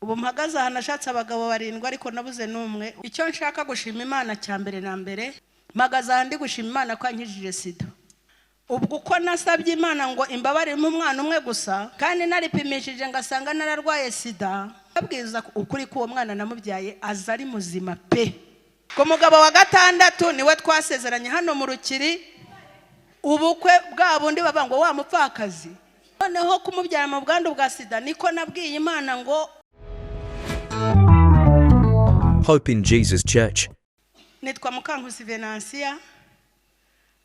ubu mpagaze aha nashatse abagabo 7 ariko nabuze n'umwe. Icyo nshaka gushima Imana cyambere na mbere, mpagaze aha ndi gushima Imana ko yankijije sida. Ubwo uko nasabye Imana ngo imbabarire mu mwana umwe gusa, kandi naripimishije ngasanga nararwaye sida, abwiza ukuri ko uwo mwana namubyaye aza ari muzima pe. Ko mugabo wa 6 niwe twasezeranye hano mu Rukiri, ubukwe bwa bundi babango wa mupfakazi, noneho kumubyara mu bwandu bwa sida. Niko nabwiye Imana ngo Hope in Jesus Church. Nitwa Mukankusi Venansia,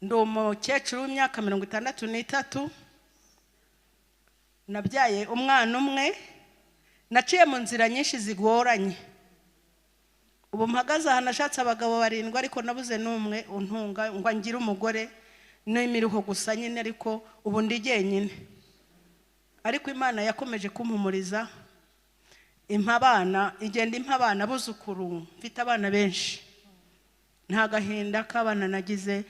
ndi umukecuru w'imyaka 63. Nabyaye umwana umwe, naciye mu nzira nyinshi zigoranye. Ubu mpagaze aha nashatse abagabo 7 ariko nabuze n'umwe untunga ngo ngira umugore n'imiruho gusa nyine, ariko ubu ndi jyenyine. Ariko Imana yakomeje kumpumuriza, impabana igenda impabana buzukuru, mfite abana benshi, nta gahinda k'abana nagize,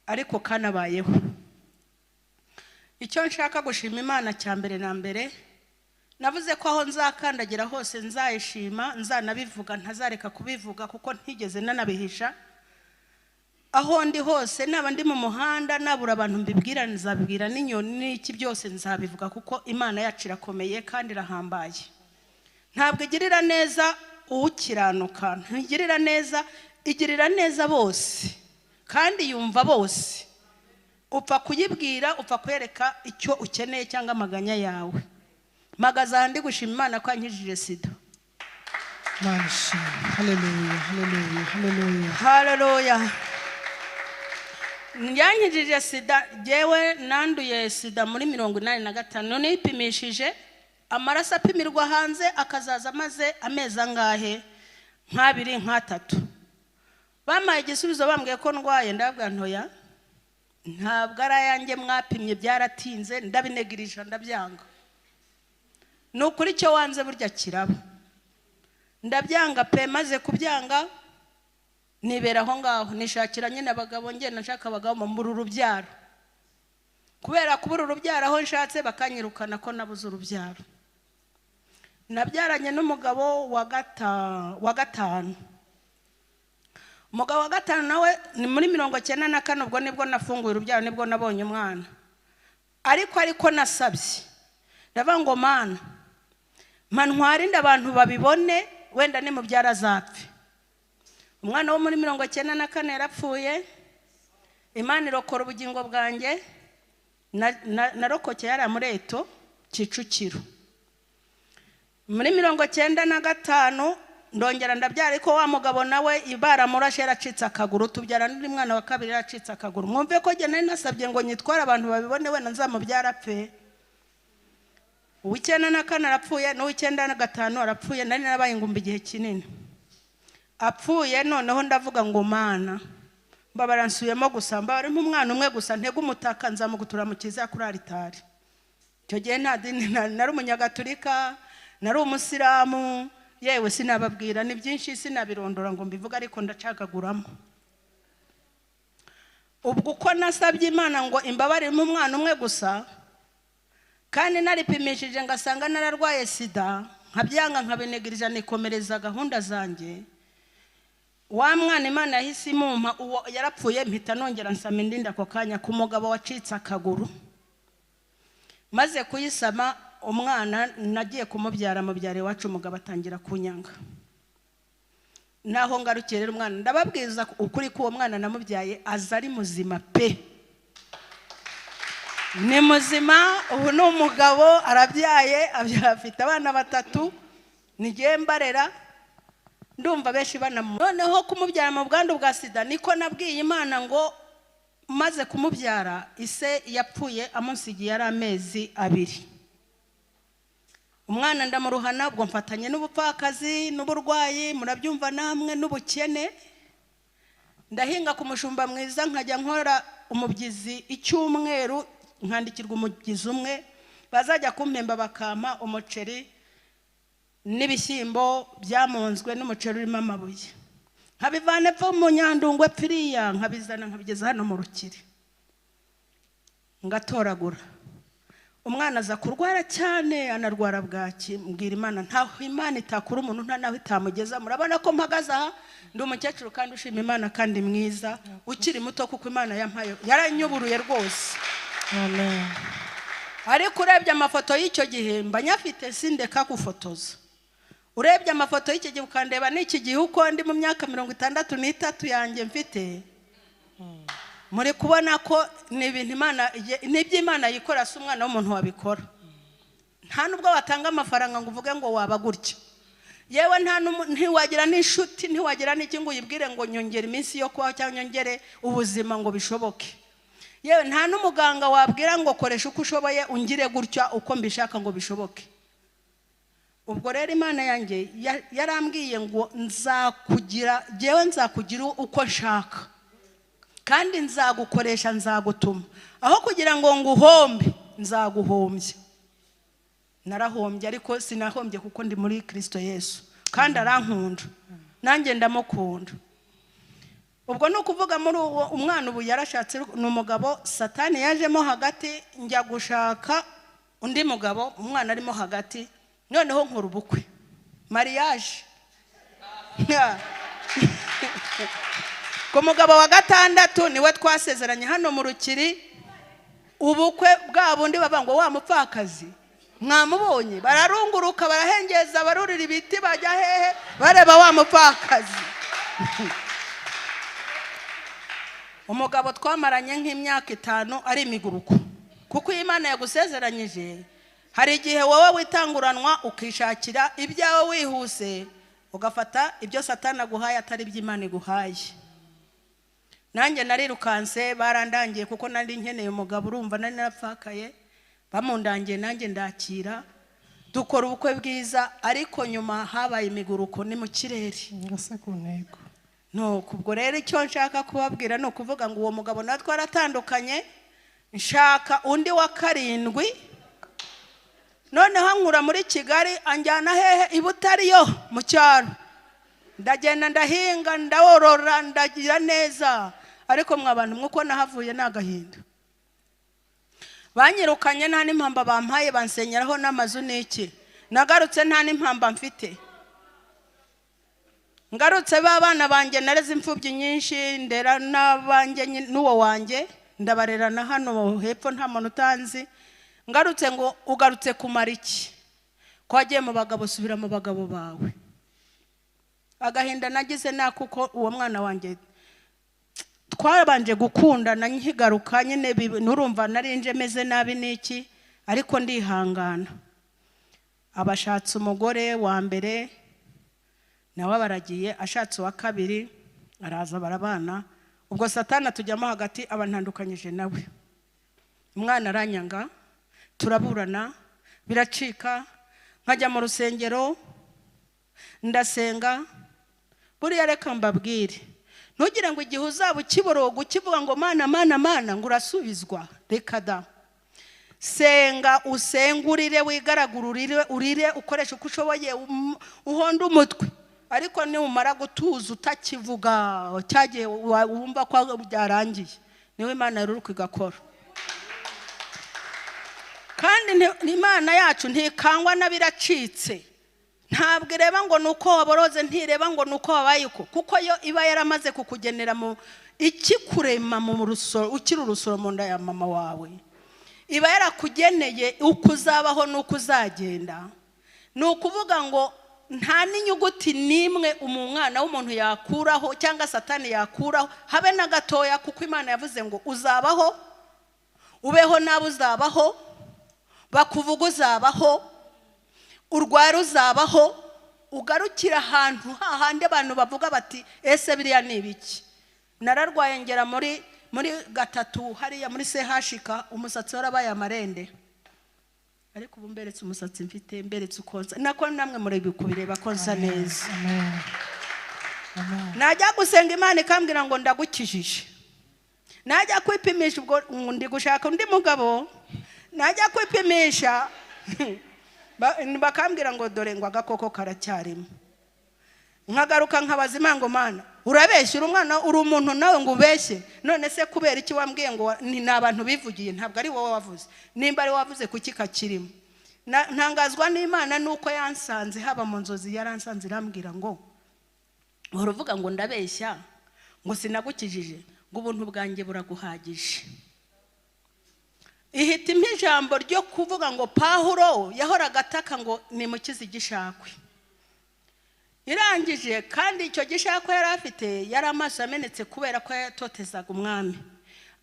ariko kanabayeho. Icyo nshaka gushima Imana cyambere na mbere, navuze ko aho nzakandagira hose nzayishima, nzanabivuga, ntazareka kubivuga kuko ntigeze nanabihisha. Aho ndi hose, naba ndi mu muhanda nabura abantu mbibwira, nzabibwira n'inyoni n'iki byose nzabivuga, kuko Imana yacu irakomeye kandi irahambaye. Ntabwo igirira neza ukiranuka, ntigirira neza, igirira neza bose kandi yumva bose. Upfa kuyibwira, upfa kwereka icyo ukeneye cyangwa amaganya yawe. Mpagaze aha ndi gushima Imana ko yankijije sida. Hallelujah, hallelujah, hallelujah. Hallelujah. Yankijije sida, jewe nanduye sida muri 85. Nipimishije amaraso apimirwa hanze akazaza maze amezi angahe, 2 3. Bamaye igisubizo bambwiye ko ndwaye, ndabwa ntoya, ntabwo arayange mwapimye, byaratinze, ndabinegirije, ndabyanga. Nukuri cyo wanze burya kiraba, ndabyanga pe. Maze kubyanga nibera aho ngaho, nishakira nyine abagabo, nge nashaka abagabo mu rubyaro. Kubera kubura urubyaro aho nshatse bakanyirukana ko nabuze urubyaro. Nabyaranye n'umugabo wa 5. Umugabo wa 5 nawe ni muri 94. Ubwo nibwo nafunguye urubyaro, nibwo nabonye umwana. Ariko nasabye, ndavuga ngo Mana, ntwarinde abantu babibone, wenda ni mubyara azapfe. Umwana wo muri 94 yarapfuye. Imana irokora ubugingo bwanjye, narokokeye ari Mureto Kicukiro. Muri 95 ndongera ndabyara, ariko wa mugabo nawe ibara murashe yaracitse akaguru, tubyara n'undi mwana wa 2 yaracitse akaguru. Mwumve ko je nari nasabye ngo nyitwara abantu babibone, wenda nzamubyara apfe. Uw'94 arapfuye, n'uw'95 arapfuye. Nari narabaye ingumba igihe kinini. Apfuye, noneho ndavuga ngo Mana, mbabara nsuyemo gusa, mbabare umwana umwe gusa, ntege umutaka nzamugutura mu kiza kuri aritari. Cyo gihe nta dini, nari umunyagatulika, nari umusilamu, yewe sinababwira, ni byinshi sinabirondora ngo mbivuga, ariko ndacagaguramo. Ubwo uko nasabye Imana ngo imbabarire mu mwana umwe gusa, kandi naripimishije ngasanga nararwaye sida, nkabyanga nkabinegirije, nikomereza gahunda zanjye. Wa mwana Imana yahise imumpa, uwo yarapfuye mpita nongera nsama indinda ako kanya ku mugabo wacitse akaguru. Maze kuyisama umwana nagiye kumubyara, mubyare wacu umugabo atangira kunyanga. Naho ngarukire umwana, ndababwiza ukuri ko uwo mwana namubyaye aza ari muzima pe. Ni muzima, ubu ni umugabo, arabyaye, afite abana 3, nigiye mbarera, ndumva benshi banamu. Noneho kumubyara mu bwandu bwa sida, niko nabwiye Imana ngo maze kumubyara, ise yapfuye amunsigiye ari amezi 2. Umwana ndamuruhana, ubwo mfatanye n'ubupfakazi n'uburwayi, murabyumva namwe, n'ubukene. Ndahinga ku mushumba mwiza, nkajya nkora umubyizi icyumweru, nkandikirwa umubyizi umwe, bazajya kumpemba bakama umuceri n'ibishyimbo byamunzwe n'umuceri urimo amabuye. Nkabivana epfo mu Nyandungwe piriya, nkabizana nkabigeza hano mu Rukiri, ngatoragura. umwana aza kurwara cyane, anarwara bwaki. Mbwira Imana, ntaho Imana itakura umuntu, nta naho itamugeza. Murabona ko mpagaze aha ndi umukecuru kandi ushima Imana kandi mwiza, ukiri muto, kuko Imana yampaye yaranyuburuye rwose. Amen. Ariko urebye amafoto y'icyo gihe mba nyafite, sindeka gufotoza. Urebye amafoto y'icyo gihe ukandeba n'iki gihe uko ndi mu myaka 63 yanjye mfite, muri kubona ko ni ibintu Imana, n'ibyo Imana yikora, si umwana w'umuntu wabikora. Nta nubwo watanga amafaranga ngo uvuge ngo waba gutya. Yewe ntiwagira n'inshuti, ntiwagira n'iki ngo uyibwire ngo nyongere iminsi yo kubaho cyangwa nyongere ubuzima ngo bishoboke. Yewe nta n'umuganga wabwira ngo koresha uko ushoboye ungire gutya uko mbishaka ngo bishoboke. Ubwo rero Imana yanjye yarambwiye ngo nzakugira, jewe nzakugira uko nshaka, kandi nzagukoresha, nzagutuma. Aho kugira ngo nguhombe, nzaguhombye. Narahombye, ariko sinahombye kuko ndi muri Kristo Yesu, kandi arankunda, nanjye ndamukunda. Ubwo no kuvuga muri umwana ubu yarashatse n'umugabo, Satani yajemo hagati, njya gushaka undi mugabo, umwana arimo hagati, noneho nkora ubukwe, mariage. Ku mugabo wa gatandatu niwe twasezeranye hano mu Rukiri. Ubukwe bwa bundi baba ngo wa mupfakazi mwamubonye, bararunguruka, barahengeza, barurira ibiti, bajya hehe bareba wa mupfakazi. Umugabo twamaranye nk'imyaka 5 ari imiguruko, kuko Imana yagusezeranyije. Hari igihe wowe witanguranwa ukishakira ibyawe wihuse, ugafata ibyo Satani aguhaye atari iby'Imana iguhaye. Nanjye narirukanse, barandangiye kuko nari nkeneye umugabo, urumva nari narapfakaye, bamundangiye, nanjye ndakira, dukora ubukwe bwiza. Ariko nyuma habaye imiguruko, ni mu kirere, Ngase ku ntego. no kubwo rero icyo nshaka kubabwira no kuvuga ngo uwo mugabo natwe twaratandukanye, nshaka undi wa 7. Noneho nkura muri Kigali, anjyana hehe i Butariyo mu cyaro. Ndagenda ndahinga, ndaworora, ndagira neza. Ariko mwabantu mwuko nahavuye nagahinda. Banyirukanye nta n'impamba bampaye, bansenyeraho n'amazu n'iki. Nagarutse nta n'impamba mfite. Ngarutse babana banjye nareze imfubyi nyinshi, ndera n'abanjye n'uwo wanjye, ndabarerana hano hepfo nta muntu utanzi. Ngarutse ngo ugarutse kumara iki? Kwagiye mu bagabo, subira mu bagabo bawe. Agahinda nagize na kuko uwo mwana wanjye twabanje gukunda, na nkigaruka nyine nurumva narinje meze nabi n'iki, ariko ndihangana. Abashatse umugore wa mbere nawe baragiye, ashatse wa 2 araza barabana. Ubwo Satani atujyamo hagati, abantandukanyije nawe. Umwana aranyanga, turaburana, biracika. Nkajya mu rusengero ndasenga. Buriya reka mbabwire, ntugire ngo igihe uzaba ukiboroga ukivuga ngo mana mana mana ngo urasubizwa. Reka da, senga, usengurire, wigaragururire, urire, ukoresha uko ushoboye, uhonda umutwe. Ariko nimumara gutuza utakivuga, cyagiye wumva ko byarangiye, niwe Imana yaruruka igakora. Kandi Imana yacu ntikangwa n'abiracitse. Ntabwo ireba ngo nuko waboroze, ntireba ngo nuko wabayiko, kuko yo iba yaramaze kukugenera mu ikikurema mu rusoro, ukiri urusoro mu nda ya mama wawe. Iba yarakugeneye uko uzabaho nuko uzagenda. Nukuvuga ngo nta n'inyuguti nimwe umwana w'umuntu yakuraho cyangwa Satani yakuraho habe na gatoya, kuko Imana yavuze ngo uzabaho, ubeho nawe uzabaho, bakuvuga uzabaho, urwara uzabaho, ugarukira ahantu hahande abantu bavuga bati ese biriya ni ibiki. Nararwaye ngera muri 3 hariya muri CHK, umusatsi warabaye amarende. Ariko ubu mberetse umusatsi mfite, mberetse ukonsa, nako namwe muri bikubireba konsa neza. Amen. Amen. Najya gusenga Imana ikambwira ngo ndagukijije. Najya kwipimisha, ubwo ndi gushaka undi mugabo, najya kwipimisha bakambwira ngo dore ngo agakoko karacyarimo. nkagaruka nkabaza Imana ngo Mana urabeshya uri umwana uri umuntu nawe ngo ubeshye none se kubera iki wambwiye ngo ni abantu bivugiye ntabwo ari wowe wavuze nimba ari wavuze kuki kakirimo ntangazwa n'Imana nuko yansanze haba mu nzozi yaransanze irambwira ngo uruvuga ngo ndabeshya ngo sinagukijije ngo ubuntu bwanjye buraguhagije ihitima ijambo ryo kuvuga ngo Pawulo yahoraga ataka ngo nimukize igishakwe irangije kandi icyo gishakwe yari afite yari amaso amenetse kubera ko yatotezaga umwami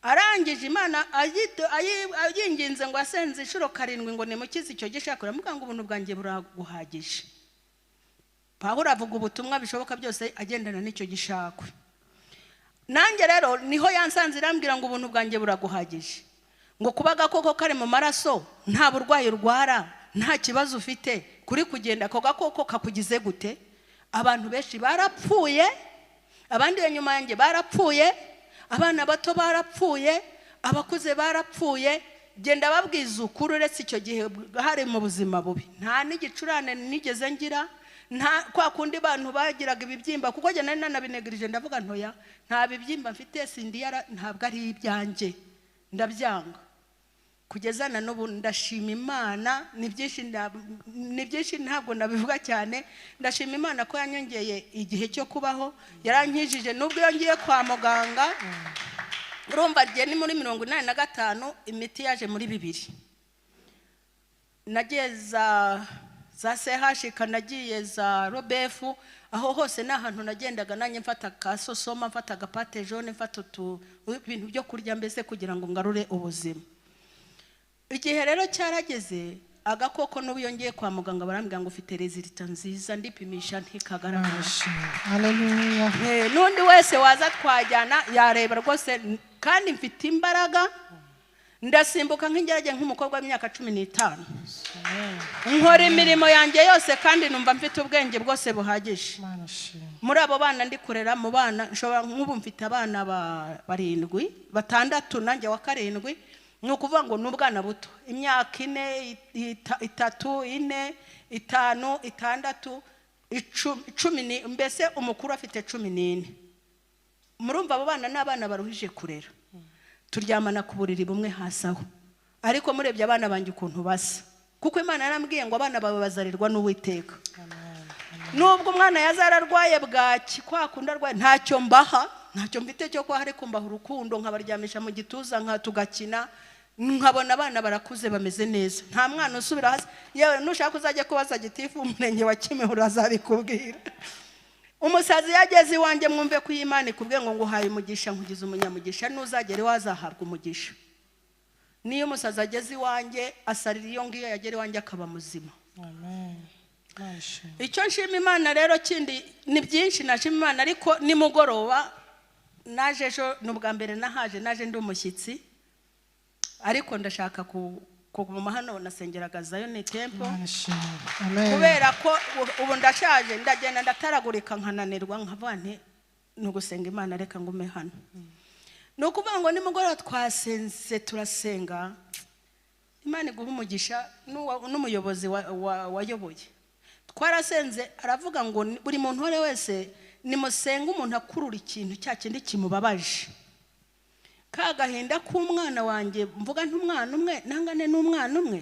arangije Imana ayinginze ngo asenze inshuro 7 ngo nimukize icyo gishakwe aramuga ngo ubuntu bwanjye buraguhagije Pawulo avuga ubutumwa bishoboka byose agendana n'icyo gishakwe nanjye rero niho yansanze irambwira ngo ubuntu bwanjye buraguhagije ngo kuba agakoko kari mu maraso nta burwayi urwara nta kibazo ufite kuri kugenda ako gakoko kakugize gute abantu benshi barapfuye abandi nyuma yanjye barapfuye abana bato barapfuye abakuze barapfuye genda babwiza ukuri uretse icyo gihe hari mu buzima bubi nta n'igicurane nigeze ngira nta kwa kundi abantu bagiraga ibibyimba kuko jye nari nanabinegirije ndavuga ntoya nta bibyimba mfite sindi ntabwo ari ibyanjye ndabyanga kugeza na n'ubu ndashima Imana ni byinshi ntabwo nabivuga cyane ndashima Imana ko yanyongeye igihe cyo kubaho yarankijije nubwo yongiye kwa muganga urumva rye ni muri 85 imiti yaje muri 2 nagiye za CH kanagiye za Robefu aho hose nahantu nagendaga nanye mfata kasosoma mfata gapate jaune mfata ibintu byo kurya mbese kugira ngo ngarure ubuzima igihe rero cyarageze agakoko n'ubuyongeye kwa muganga barambwira ngo ufite resulta nziza ndipimisha ntikagaragara haleluya nundi wese waza twajyana yareba rwose kandi mfite imbaraga ndasimbuka nk'ingerage nk'umukobwa w'imyaka 15 nkora imirimo yanjye yose kandi numva mfite ubwenge bwose buhagije muri abo bana ndi kurera mu bana nshobora nk'ubu mfite abana 7 6 nanjye wa 7 nukuvuga ngo n'ubwana buto imyaka 4 3 4 5 6 10 mbese umukuru afite 14 murumva abo bana n'abana baruhije kurera turyamana ku buriri bumwe hasaho ariko murebye abana banjye ukuntu basa kuko Imana yarambwiye ngo abana bawe bazarirwa n'Uwiteka nubwo umwana yazararwaye bwaki kwa kunda arwaye ntacyo mbaha ntacyo mfite cyo kwa hari kumbaha urukundo nkabaryamisha mu gituza tugakina nkabona abana barakuze bameze neza nta mwana usubira hasi yewe nushaka uzajya kubaza gitifu umurenge wa Kimihurura azabikubwira umusazi yageze iwanjye mwumve ko Imana ikubwiye ngo nguhaye umugisha nkugize umunyamugisha nuzagere wazahabwa umugisha niyo umusazi ageze iwanjye asarira iyo ngiyo yagere iwanjye akaba muzima amen icyo nshima Imana rero kindi ni byinshi nashima Imana ariko nimugoroba naje ejo n'ubwa mbere naje ndi umushyitsi ariko ndashaka kuguma hano nasengeraga Zion Temple kubera ko ubu ndashaje ndagenda ndataragurika nkananirwa nkavane no gusenga Imana reka ngume hano nukuvuga ngo nimugoroba twasenze turasenga Imana iguha umugisha n'umuyobozi wayoboye twarasenze aravuga ngo buri muntu wese nimusenga umuntu akurura ikintu cyakindi kimubabaje kagahinda k'umwana wanjye mvuga ntumwana umwe nangane n'umwana umwe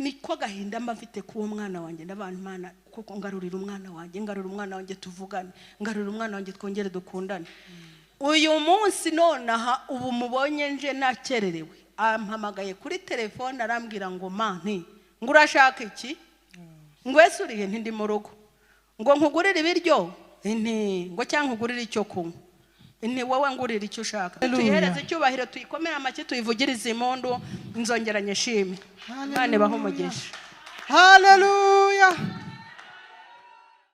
niko gahinda mba mfite ku mwana wanjye n'abantu Imana kuko ngarurira umwana wanjye tuvugane ngarurira umwana wanjye twongere dukundane uyu munsi nonaha ubu mubonye nje nakererewe ampamagaye kuri telefone arambwira ngo manti ngo urashaka iki ngo ese urihe ntindi mu rugo ngo nkugurire ibiryo ngo cyangwa nkugurire icyo kunywa wowe ngurira icyo ushaka tuyihereze icyubahiro tuyikomere amashyi tuyivugirize impundu nzongeranye shime Imana ibahe umugisha haleluya